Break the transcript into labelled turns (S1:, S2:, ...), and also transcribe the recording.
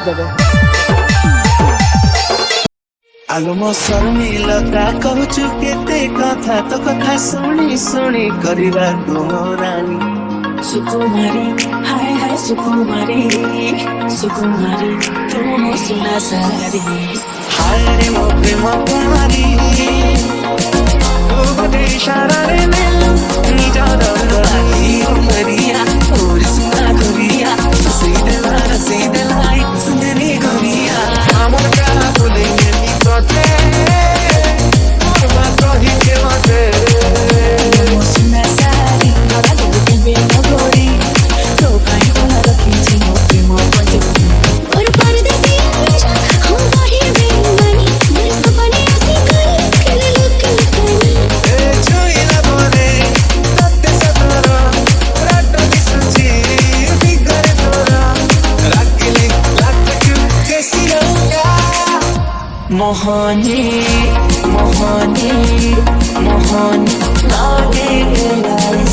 S1: देबे।
S2: आलो मो शर्मिलता कहूचु केते कथा तो कथा शुणी शुणी करिबा गोरानी
S1: सुकुमारी हाय हाय सुकुमारी सुकुमारी तू मो सुना सारी
S2: हाय रे मो प्रेम कुमारी तू बदे इशारा रे मिल निजा डराई मरिया और सुना गोरिया सीधे लाई सुंदरी गोरिया हमर का बोलेंगे नी तोते और बात ही के मते
S1: मो सुना सारी नोरा दे बे गोरी तो काई बोला रखी मो प्रेम पंजोरी और परदेसी आजा हम बाहिर बेईमानी मेरे सपने ऐसे कर खेले लोग कहानी
S2: ए जोइला बोले तत्ते सतरा रात की सुची फिकर तोरा रखले लटक कैसी होगा
S1: मोहनी मोहनी मोहनी लागे लाई